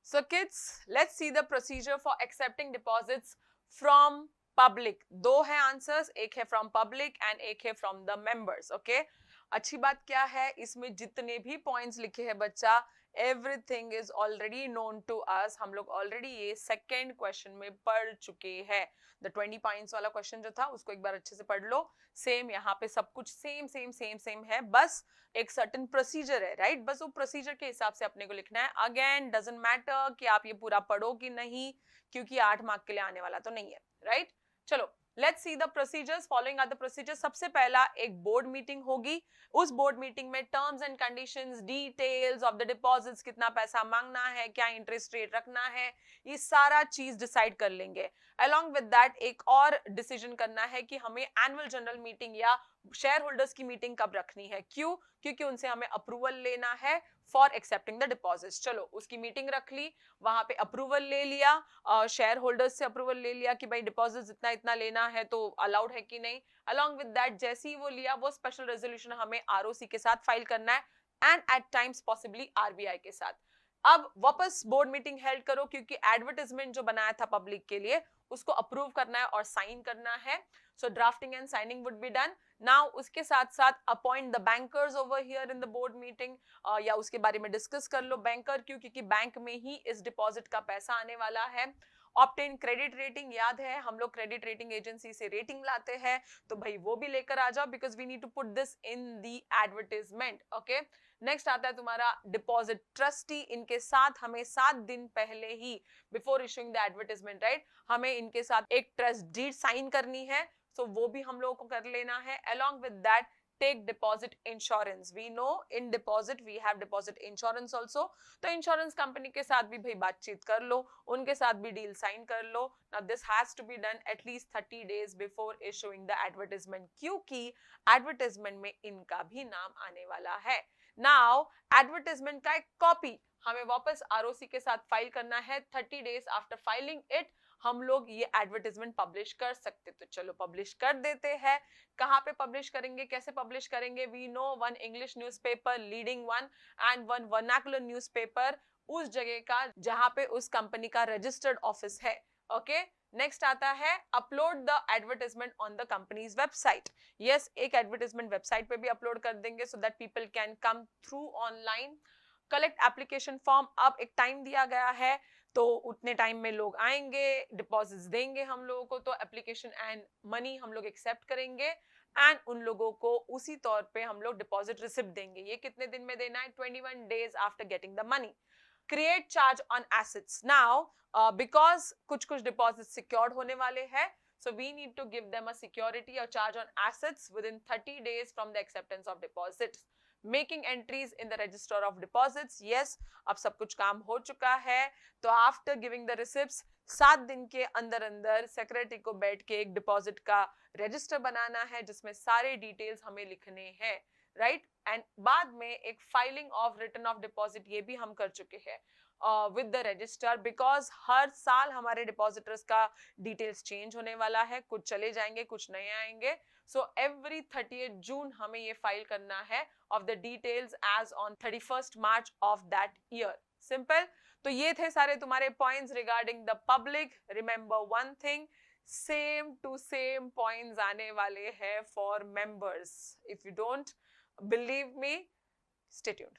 So kids, let's see the procedure for accepting deposits from public. दो है answers, एक है फ्रॉम पब्लिक एंड एक है फ्रॉम द मेंबर्स. ओके, अच्छी बात क्या है, इसमें जितने भी पॉइंट्स लिखे हैं बच्चा, everything is already known to us. हम लोग ऑलरेडी ये सेकेंड क्वेश्चन में पढ़ चुके हैं. द 20 पॉइंट्स वाला क्वेश्चन जो था उसको एक बार अच्छे से पढ़ लो. सेम यहाँ पे सब कुछ सेम सेम सेम सेम है, बस एक सर्टेन प्रोसीजर है, राइट? बस वो प्रोसीजर के हिसाब से अपने को लिखना है. अगेन डजंट मैटर कि आप ये पूरा पढ़ो कि नहीं, क्योंकि 8 मार्क के लिए आने वाला तो नहीं है, राइट? चलो, let's see the procedures. Following are the procedures. सबसे पहला एक बोर्ड मीटिंग होगी. उस बोर्ड मीटिंग में terms and conditions, details of the deposits, कितना पैसा मांगना है, क्या इंटरेस्ट रेट रखना है, ये सारा चीज डिसाइड कर लेंगे. अलोंग विद दैट एक और डिसीजन करना है कि हमें एनुअल जनरल मीटिंग या शेयर होल्डर्स की मीटिंग कब रखनी है. क्यों? क्योंकि उनसे हमें अप्रूवल लेना है फॉर एक्सेप्टिंग द डिपॉजिट्स. चलो, उसकी मीटिंग रख ली, वहां पे अप्रूवल ले लिया, शेयर होल्डर्स से अप्रूवल ले लिया कि भाई डिपॉजिट्स इतना इतना लेना है तो अलाउड है कि नहीं. अलोंग विद दैट जैसे ही वो लिया, वो स्पेशल रेजोल्यूशन हमें आरओसी के साथ फाइल करना है and at times possibly RBI के साथ. अब वापस बोर्ड मीटिंग हेल्ड करो, क्योंकि एडवर्टाइजमेंट जो बनाया था पब्लिक के लिए उसको अप्रूव करना है और साइन करना है. So drafting and signing would be done. Now उसके साथ साथ appoint the bankers over here in the board meeting, या उसके बारे में डिस्कस कर लो. बैंकर क्यों? क्योंकि बैंक में ही इस डिपॉजिट का पैसा आने वाला है. ऑब्टेन क्रेडिट रेटिंग, याद है हम लोग क्रेडिट रेटिंग एजेंसी से रेटिंग लाते हैं, तो भाई वो भी लेकर आ जाओ, because we need to put this in the advertisement. Okay, next आता है तुम्हारा डिपॉजिट ट्रस्टी. इनके साथ हमें 7 दिन पहले ही, before issuing the advertisement, right, हमें इनके साथ एक ट्रस्ट डीड साइन करनी है. सो वो भी हम लोगों को कर लेना है. Along with that take deposit insurance. We know in deposit we have deposit insurance also. तो इंश्योरेंस कंपनी के साथ भी भाई बातचीत कर लो, उनके साथ भी डील साइन कर लो. Now this has to be done at least 30 days before issuing the advertisement, क्योंकि एडवर्टाइजमेंट में इनका भी नाम आने वाला है. नाउ एडवर्टाइजमेंट का एक कॉपी हमें वापस आरओसी के साथ फाइल करना है. 30 days आफ्टर फाइलिंग इट हम लोग ये एडवर्टाइजमेंट पब्लिश कर सकते. तो चलो पब्लिश कर देते हैं. कहां पे पब्लिश करेंगे, कैसे पब्लिश करेंगे? We know one English newspaper, leading one, and one vernacular newspaper, उस जगह का जहां पे उस कंपनी का रजिस्टर्ड ऑफिस है. ओके, नेक्स्ट आता है upload the advertisement on the company's website. Yes, एक एडवर्टाइजमेंट वेबसाइट पे भी अपलोड कर देंगे so that people can come through online. Collect application form. अब एक टाइम दिया गया है, तो उतने टाइम में लोग आएंगे, डिपॉजिट्स देंगे हम लोगों को, तो एप्लीकेशन एंड मनी हम लोग एक्सेप्ट करेंगे एंड उन लोगों को उसी तौर पे हम लोग डिपॉजिट रिसिप्ट देंगे. ये कितने दिन में देना है? 21 days after getting the money. Create charge on assets. Now because कुछ कुछ डिपॉजिट सिक्योर्ड होने वाले हैं, so we need to give them a security or charge on assets within 30 days from the acceptance of deposits. Making entries in the register of deposits. Yes, अब सब कुछ काम हो चुका है, तो आफ्टर गिविंग द रिसिप्ट्स 7 दिन के अंदर अंदर सेक्रेटरी को बैठ के एक डिपॉजिट का रजिस्टर बनाना है जिसमें सारे डिटेल्स हमें लिखने हैं, राइट? एंड बाद में एक filing of return of deposit, ये भी हम कर चुके हैं विद द रजिस्टर, बिकॉज हर साल हमारे डिपॉजिटर्स का डिटेल्स चेंज होने वाला है, कुछ चले जाएंगे कुछ नए आएंगे. सो एवरी 30th June हमें ये फाइल करना है of the details as on 31st March of that year. Simple. तो ये थे सारे तुम्हारे points regarding the public. Remember one thing, same to same points आने वाले हैं for members. If you don't believe me, stay tuned.